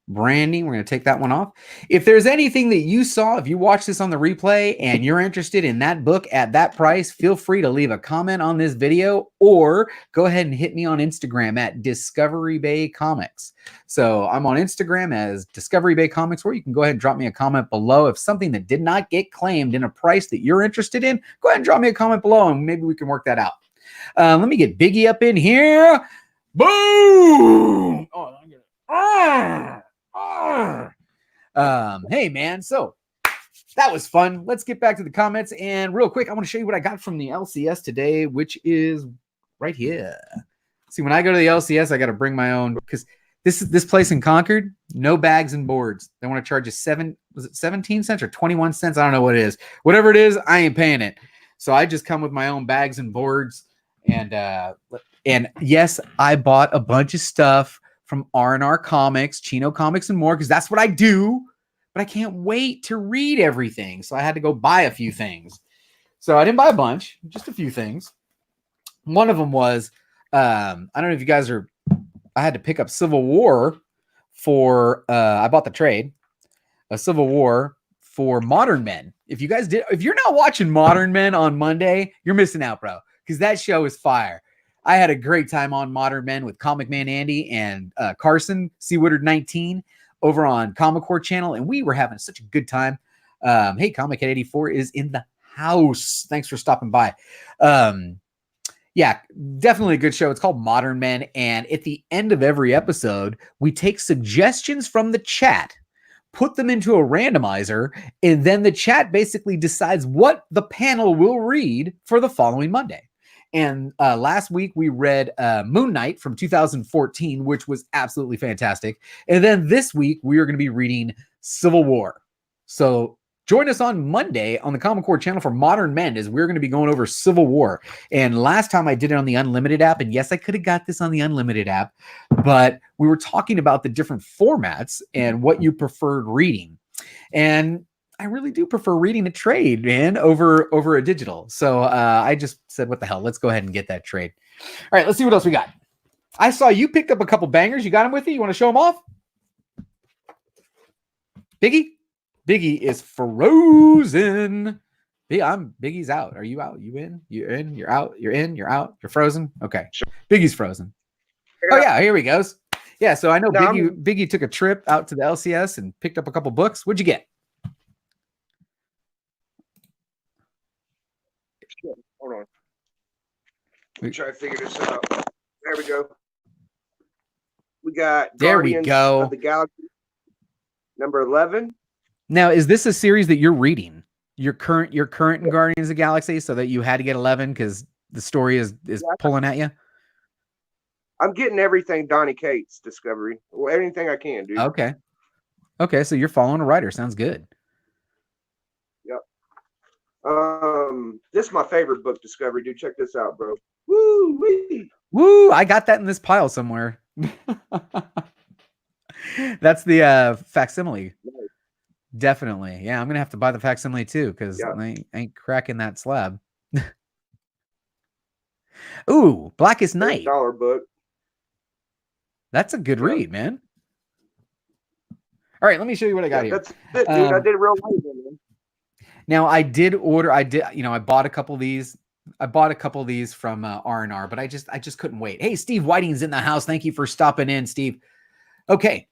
Branding, we're going to take that one off. If there's anything that you saw, if you watch this on the replay and you're interested in that book at that price, feel free to leave a comment on this video, or go ahead and hit me on Instagram at Discovery Bay Comics. So I'm on Instagram as Discovery Bay Comics, or you can go ahead and drop me a comment below. If something that did not get claimed in a price that you're interested in, go ahead and drop me a comment below, and maybe we can work that out. Let me get Biggie up in here. Boom! Oh, I'm gonna... Hey man, so that was fun. Let's get back to the comments, and real quick, I want to show you what I got from the LCS today, which is right here. See, when I go to the LCS, I got to bring my own, because this place in Concord, no bags and boards. They want to charge you 17 cents or 21 cents? I don't know what it is. Whatever it is, I ain't paying it. So I just come with my own bags and boards, and yes, I bought a bunch of stuff from R&R Comics, Chino Comics, and more, because that's what I do. But I can't wait to read everything, so I had to go buy a few things. So I didn't buy a bunch, just a few things. One of them was, I don't know if you guys are, I had to pick up Civil War for, I bought the trade, a Civil War for Modern Men. If you guys did, if you're not watching Modern Men on Monday, you're missing out, bro, because that show is fire. I had a great time on Modern Men with Comic Man Andy and Carson, C. Woodard 19 over on Comic Core channel, and we were having such a good time. Hey, Comic Head 84 is in the house. Thanks for stopping by. Yeah, definitely a good show. It's called Modern Men, and at the end of every episode, we take suggestions from the chat, put them into a randomizer, and then the chat basically decides what the panel will read for the following Monday. And last week we read Moon Knight from 2014, which was absolutely fantastic. And then this week we are going to be reading Civil War. So join us on Monday on the Comic Core channel for Modern Men, as we're going to be going over Civil War. And last time I did it on the Unlimited app, and yes, I could have got this on the Unlimited app, but we were talking about the different formats and what you preferred reading. And I really do prefer reading a trade, man, over a digital. So I just said, what the hell? Let's go ahead and get that trade. All right, let's see what else we got. I saw you picked up a couple bangers. You got them with you? You want to show them off? Biggie? Biggie is frozen. Biggie's out. Are you out? You in? You're in? You're out? You're in? You're out? You're frozen? Okay. Biggie's frozen. Oh, yeah, here he goes. Yeah, so I know Biggie took a trip out to the LCS and picked up a couple books. What'd you get? Hold on. Let me try to figure this out. There we go. We got Guardians of the Galaxy number 11. Now, is this a series that you're reading? Your current in Guardians of the Galaxy, so that you had to get 11 because the story is pulling at you? I'm getting everything Donny Cates Discovery. Well, anything I can, dude. Okay, so you're following a writer. Sounds good. Yep. This is my favorite book, Discovery, dude. Check this out, bro. Woo wee. Woo! I got that in this pile somewhere. That's the facsimile. Nice. Definitely. Yeah, I'm gonna have to buy the facsimile too, because I ain't cracking that slab. Ooh, Blackest Night. $8 book. That's a good read, man. All right, let me show you what I got here. That's it, dude. I did it real late, man. Now I bought a couple of these. I bought a couple of these from R&R, but I just couldn't wait. Hey, Steve Whiting's in the house. Thank you for stopping in, Steve. Okay,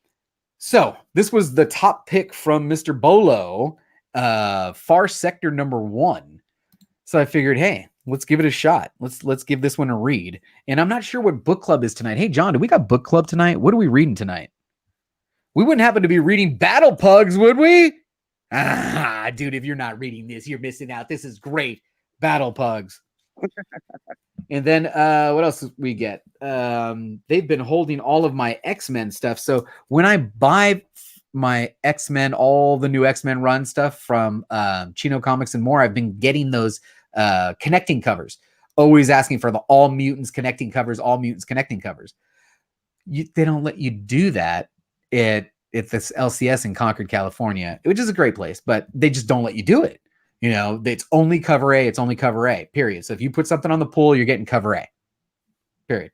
so this was the top pick from Mr. Bolo, Far Sector #1. So I figured, hey, let's give it a shot. Let's give this one a read. And I'm not sure what book club is tonight. Hey, John, do we got book club tonight? What are we reading tonight? We wouldn't happen to be reading Battle Pugs, would we? Ah, dude, if you're not reading this, you're missing out. This is great. Battle Pugs. And then what else we get? They've been holding all of my X-Men stuff. So when I buy my X-Men, all the new X-Men run stuff from Chino Comics and more, I've been getting those connecting covers. Always asking for the All Mutants connecting covers, All Mutants connecting covers. They don't let you do that at this LCS in Concord, California, which is a great place, but they just don't let you do it. You know, it's only cover A. It's only cover A, period. So if you put something on the pool, you're getting cover A, period.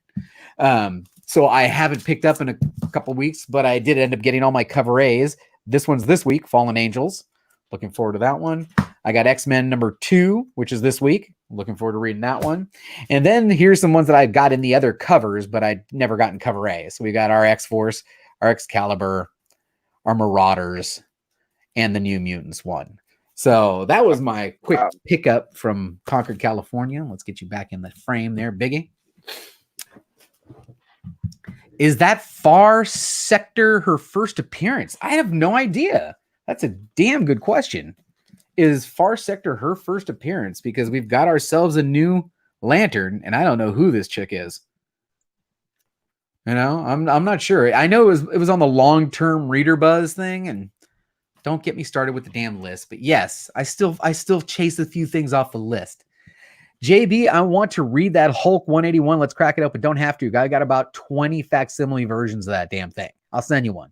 So I haven't picked up in a couple weeks, but I did end up getting all my cover A's. This one's this week, Fallen Angels. Looking forward to that one. I got X-Men #2, which is this week. Looking forward to reading that one. And then here's some ones that I've got in the other covers, but I'd never gotten cover A. So we got our X-Force, our Excalibur, our Marauders, and the New Mutants one. So that was my quick pickup from Concord, California. Let's get you back in the frame there, Biggie. Is that Far Sector her first appearance? I have no idea. That's a damn good question. Is Far Sector her first appearance? Because we've got ourselves a new Lantern, and I don't know who this chick is. You know, I'm not sure. I know it was on the long-term reader buzz thing, and don't get me started with the damn list. But yes, I still chase a few things off the list. JB, I want to read that Hulk 181. Let's crack it open. Don't have to. I got about 20 facsimile versions of that damn thing. I'll send you one.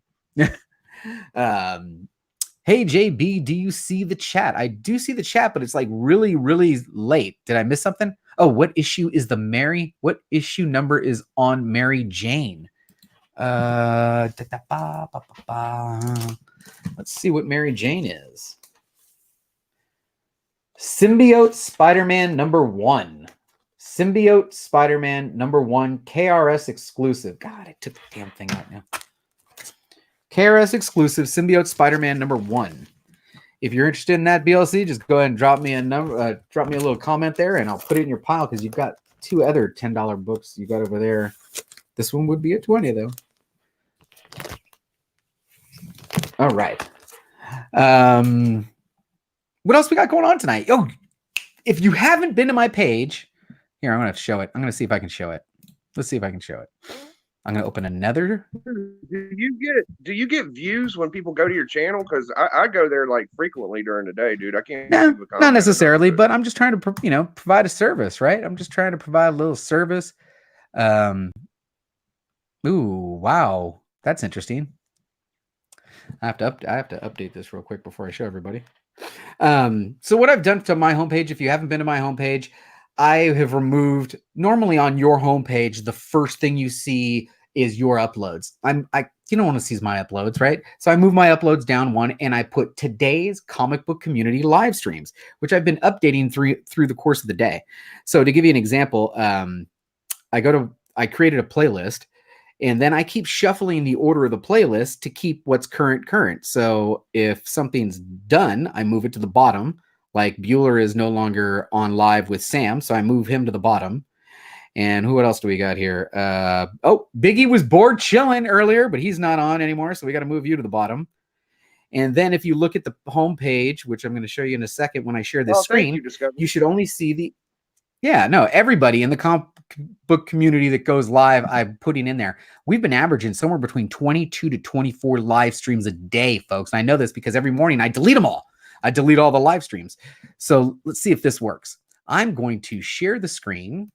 Hey, JB, do you see the chat? I do see the chat, but it's like really, really late. Did I miss something? Oh, what issue number is on Mary Jane? Let's see what Mary Jane is. Symbiote Spider-Man #1. Symbiote Spider-Man #1 KRS exclusive. God, I took the damn thing out now. KRS exclusive Symbiote Spider-Man #1. If you're interested in that, BLC, just go ahead and drop me a little comment there, and I'll put it in your pile because you've got 2 other $10 books you got over there. This one would be a 20 though. All right. What else we got going on tonight? Oh, if you haven't been to my page, here, I'm going to show it. I'm going to see if I can show it. Let's see if I can show it. I'm going to open another. Do you get views when people go to your channel? Because I go there like frequently during the day, dude. I can't. Not necessarily, but I'm just trying to, provide a service, right? I'm just trying to provide a little service. Ooh, wow. That's interesting. I have to update this real quick before I show everybody. So what I've done to my homepage, if you haven't been to my homepage, I have removed, normally on your homepage, the first thing you see is your uploads. You don't want to see my uploads, right? So I move my uploads down one, and I put today's comic book community live streams, which I've been updating through the course of the day. So to give you an example, I created a playlist, and then I keep shuffling the order of the playlist to keep what's current. So if something's done, I move it to the bottom. Like Bueller is no longer on live with Sam, so I move him to the bottom. And what else do we got here? Oh, Biggie was bored chilling earlier, but he's not on anymore, so we got to move you to the bottom. And then if you look at the home page, which I'm going to show you in a second when I share this screen, you should only see the... Yeah, no, everybody in the comic book community that goes live, I'm putting in there. We've been averaging somewhere between 22 to 24 live streams a day, folks. And I know this because every morning I delete them all. I delete all the live streams. So let's see if this works. I'm going to share the screen.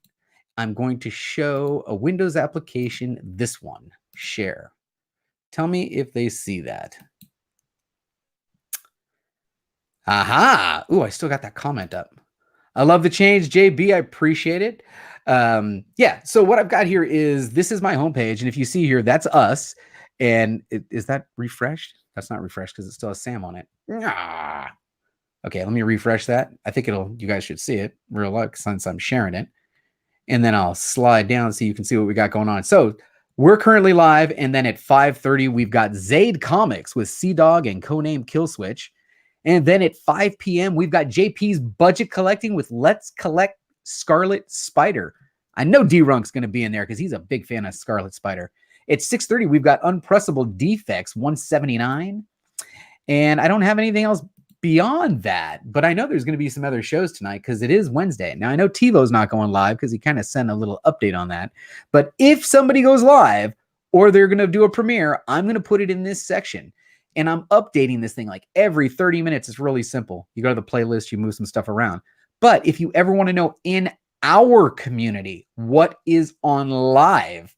I'm going to show a Windows application, this one, share. Tell me if they see that. Aha. Ooh, I still got that comment up. I love the change, JB. I appreciate it. Yeah. So what I've got here is, this is my homepage. And if you see here, that's us. And is that refreshed? That's not refreshed because it still has Sam on it. Ah. Okay, let me refresh that. I think you guys should see it real look since I'm sharing it. And then I'll slide down so you can see what we got going on. So we're currently live. And then at 5:30, we've got Zaid Comics with Sea-Dog and Codename Killswitch. And then at 5 p.m., we've got JP's Budget Collecting with Let's Collect Scarlet Spider. I know D-Runk's going to be in there because he's a big fan of Scarlet Spider. At 6:30, we've got Unpressable Defects 179. And I don't have anything else beyond that, but I know there's going to be some other shows tonight because it is Wednesday. Now, I know TiVo's not going live because he kind of sent a little update on that. But if somebody goes live or they're going to do a premiere, I'm going to put it in this section. And I'm updating this thing like every 30 minutes. It's really simple. You go to the playlist, you move some stuff around. But if you ever want to know in our community what is on live,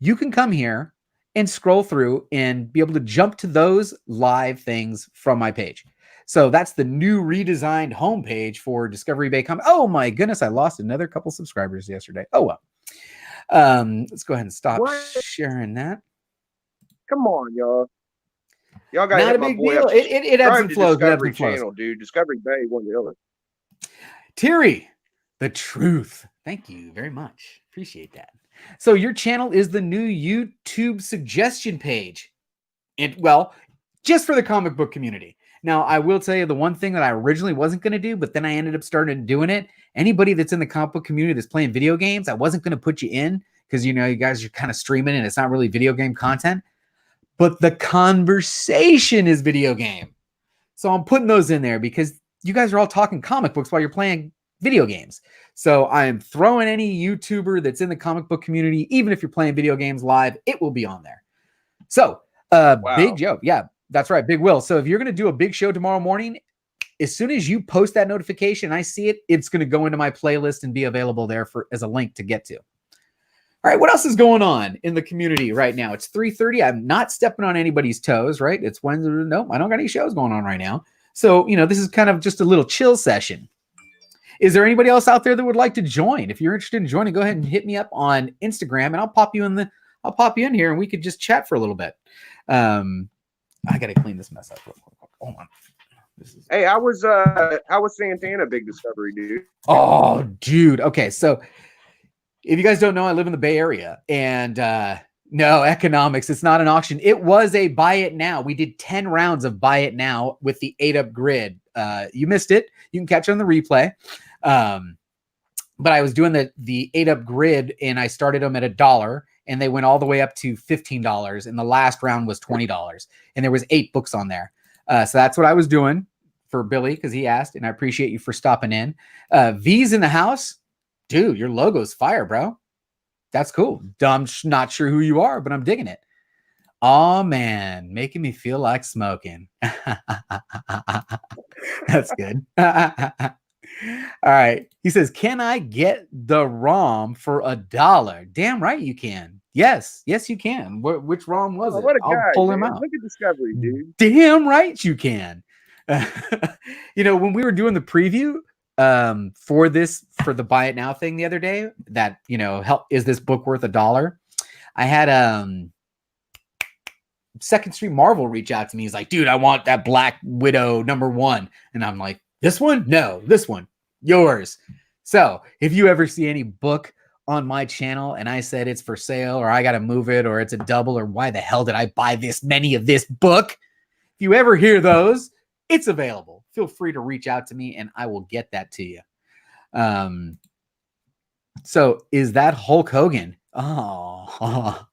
you can come here and scroll through and be able to jump to those live things from my page. So that's the new redesigned homepage for Discovery Bay Comics. Oh my goodness, I lost another couple subscribers yesterday. Oh well. Let's go ahead and stop sharing that. Come on, y'all. Y'all got not a big deal. It ebbs and flows. Discovery Channel, dude. Discovery Bay, one of the other. Terry, the truth. Thank you very much. Appreciate that. So your channel is the new YouTube suggestion page. Just for the comic book community. Now, I will tell you the one thing that I originally wasn't going to do, but then I ended up starting doing it. Anybody that's in the comic book community that's playing video games, I wasn't going to put you in because, you guys are kind of streaming and it's not really video game content. But the conversation is video game. So I'm putting those in there because you guys are all talking comic books while you're playing video games. So I'm throwing any YouTuber that's in the comic book community, even if you're playing video games live, it will be on there. So wow. Big Joe. Yeah, that's right. Big Will. So if you're going to do a big show tomorrow morning, as soon as you post that notification, I see it, it's going to go into my playlist and be available there as a link to get to. All right, what else is going on in the community right now? It's 3:30. I'm not stepping on anybody's toes, right? It's Wednesday. No, I don't got any shows going on right now. So, this is kind of just a little chill session. Is there anybody else out there that would like to join? If you're interested in joining, go ahead and hit me up on Instagram and I'll pop you in here and we could just chat for a little bit. I got to clean this mess up real quick. Hold on. Hey, how was Santana big discovery, dude? Oh, dude. Okay, so if you guys don't know, I live in the Bay Area, and no economics. It's not an auction. It was a buy it now. We did 10 rounds of buy it now with the 8-up grid. You missed it. You can catch it on the replay. But I was doing the 8-up grid, and I started them at $1, and they went all the way up to $15, and the last round was $20, and there was 8 books on there. So that's what I was doing for Billy because he asked, and I appreciate you for stopping in. V's in the house. Dude, your logo's fire, bro. That's cool. I'm not sure who you are, but I'm digging it. Oh, man. Making me feel like smoking. That's good. All right. He says, can I get the ROM for $1? Damn right you can. Yes, you can. Which ROM was it? What a guy, I'll pull him out. Look at Discovery, dude. Damn right you can. When we were doing the preview, for the buy it now thing the other day, that is this book worth $1? I had Second Street Marvel reach out to me. He's like, dude, I want that Black Widow #1, and I'm like, this one? No, this one, yours. So if you ever see any book on my channel and I said it's for sale or I got to move it or it's a double or why the hell did I buy this many of this book, if you ever hear those, it's available. Feel free to reach out to me and I will get that to you. So is that Hulk Hogan? Oh,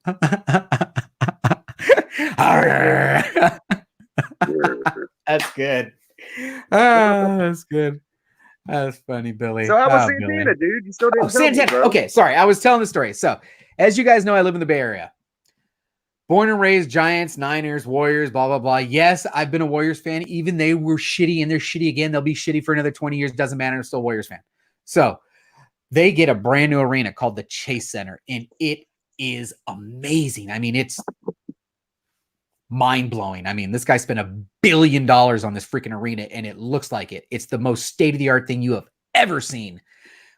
that's good. That's good. That's funny, Billy. So how was Santana, dude? You still didn't tell Santana. me, bro. Okay, sorry. I was telling the story. So as you guys know, I live in the Bay Area. Born and raised Giants, Niners, Warriors, blah, blah, blah. Yes, I've been a Warriors fan. Even they were shitty and they're shitty again. They'll be shitty for another 20 years. Doesn't matter. I'm still a Warriors fan. So they get a brand new arena called the Chase Center, and it is amazing. I mean, it's mind-blowing. I mean, this guy spent $1 billion on this freaking arena, and it looks like it. It's the most state-of-the-art thing you have ever seen.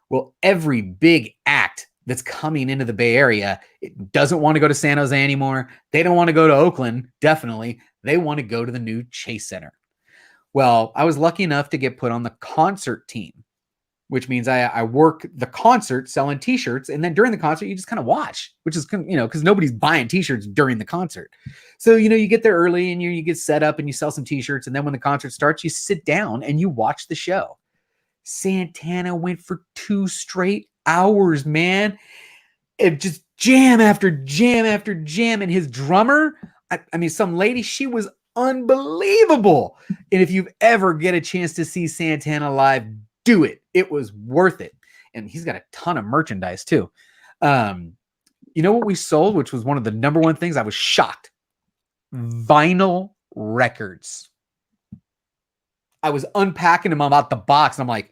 Well, every big act that's coming into the Bay Area, it doesn't want to go to San Jose anymore. They don't want to go to Oakland. Definitely. They want to go to the new Chase Center. Well, I was lucky enough to get put on the concert team, which means I work the concert selling t-shirts. And then during the concert, you just kind of watch, which is, because nobody's buying t-shirts during the concert. So, you get there early and you get set up and you sell some t-shirts. And then when the concert starts, you sit down and you watch the show. Santana went for 2 straight hours, man. It just jam after jam after jam. And his drummer, I mean, some lady, she was unbelievable. And if you ever get a chance to see Santana live, do it. It was worth it. And he's got a ton of merchandise too. You know what we sold, which was one of the number one things? I was shocked. Vinyl records. I was unpacking them out the box and I'm like,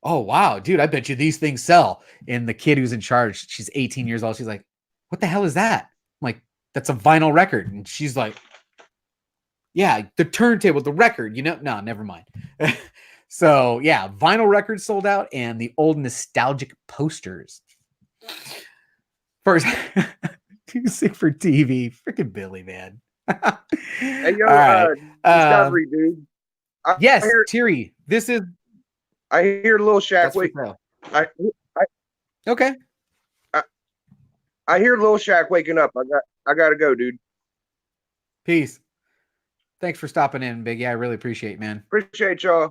oh, wow, dude, I bet you these things sell. And the kid who's in charge, she's 18 years old. She's like, what the hell is that? I'm like, that's a vinyl record. And she's like, yeah, the turntable, the record, no, never mind. So yeah, vinyl records sold out and the old nostalgic posters. First, music for TV, freaking Billy, man. Hey, yo, right. Discovery, dude. Yes, Thierry, this is. I hear Lil Shaq. Wait, okay. I hear Lil Shaq waking up. I gotta go, dude. Peace. Thanks for stopping in, Big. Yeah, I really appreciate it, man. Appreciate y'all.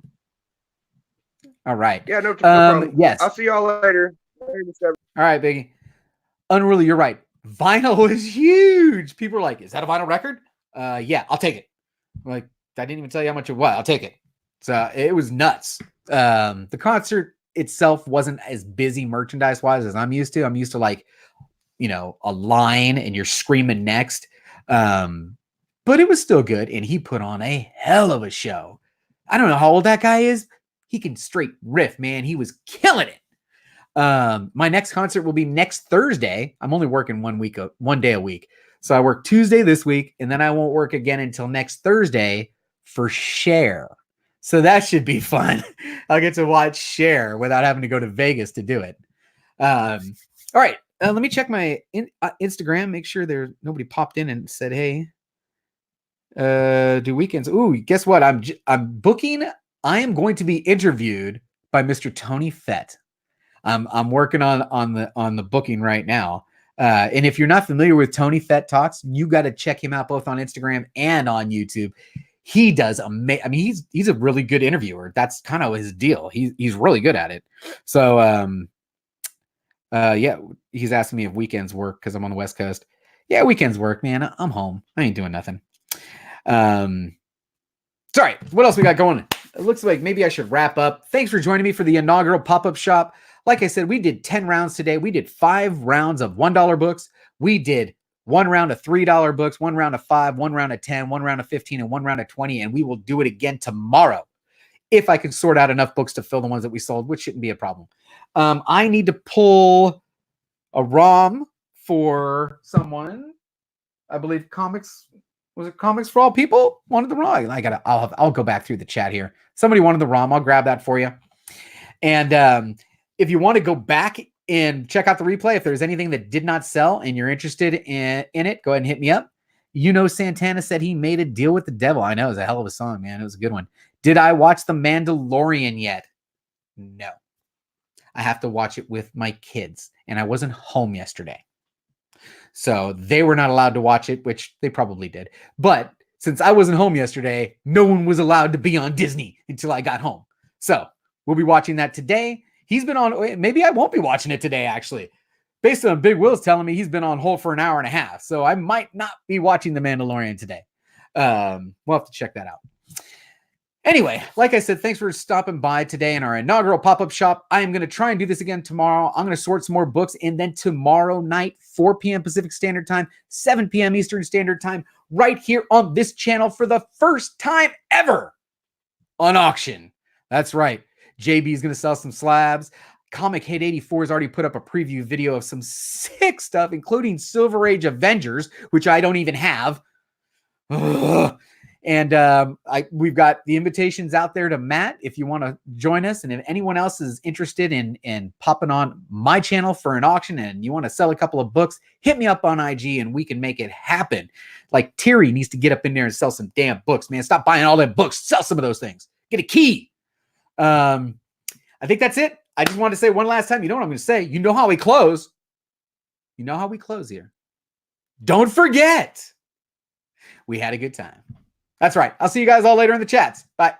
All right. Yeah, no problem. Yes. I'll see y'all later. All right, Biggie. Unruly, you're right. Vinyl is huge. People are like, is that a vinyl record? Yeah, I'll take it. I'm like, I didn't even tell you how much it was. I'll take it. So it was nuts. The concert itself wasn't as busy merchandise-wise as I'm used to. I'm used to like, a line and you're screaming next. But it was still good. And he put on a hell of a show. I don't know how old that guy is. He can straight riff, man. He was killing it. My next concert will be next Thursday. I'm only working 1 day a week. So I work Tuesday this week, and then I won't work again until next Thursday for Cher. So that should be fun. I'll get to watch Cher without having to go to Vegas to do it. All right. Let me check my Instagram, make sure nobody popped in and said, hey, do weekends. Ooh, guess what? I'm booking. I am going to be interviewed by Mr. Tony Fett. I'm working on the booking right now. And if you're not familiar with Tony Fett Talks, you got to check him out both on Instagram and on YouTube. He does amazing. I mean, he's a really good interviewer. That's kind of his deal. He's really good at it. So, yeah, he's asking me if weekends work because I'm on the West Coast. Yeah, weekends work, man. I'm home. I ain't doing nothing. Sorry, what else we got going? It looks like maybe I should wrap up. Thanks for joining me for the inaugural pop-up shop. Like I said, we did 10 rounds today. We did 5 rounds of $1 books. We did 1 round of $3 books, 1 round of 5, 1 round of 10, 1 round of 15, and 1 round of 20. And we will do it again tomorrow if I can sort out enough books to fill the ones that we sold, which shouldn't be a problem. I need to pull a ROM for someone. I believe Comics for All People wanted the ROM. I'll go back through the chat here. Somebody wanted the ROM. I'll grab that for you. And if you want to go back and check out the replay, if there's anything that did not sell and you're interested in it, go ahead and hit me up. Santana said he made a deal with the devil. I know, it was a hell of a song, man. It was a good one. Did I watch The Mandalorian yet? No. I have to watch it with my kids, and I wasn't home yesterday. So they were not allowed to watch it, which they probably did. But since I wasn't home yesterday, no one was allowed to be on Disney until I got home. So we'll be watching that today. He's been on, maybe I won't be watching it today, actually. Based on Big Will's telling me he's been on hold for an hour and a half. So I might not be watching The Mandalorian today. We'll have to check that out. Anyway, like I said, thanks for stopping by today in our inaugural pop-up shop. I am going to try and do this again tomorrow. I'm going to sort some more books. And then tomorrow night, 4 p.m. Pacific Standard Time, 7 p.m. Eastern Standard Time, right here on this channel for the first time ever on auction. That's right. JB is going to sell some slabs. Comic Hit 84 has already put up a preview video of some sick stuff, including Silver Age Avengers, which I don't even have. Ugh. And we've got the invitations out there to Matt if you want to join us. And if anyone else is interested in popping on my channel for an auction and you want to sell a couple of books, hit me up on IG and we can make it happen. Like Terry needs to get up in there and sell some damn books, man. Stop buying all them books. Sell some of those things. Get a key. I think that's it. I just want to say one last time, you know what I'm going to say? You know how we close. You know how we close here. Don't forget, we had a good time. That's right. I'll see you guys all later in the chats. Bye.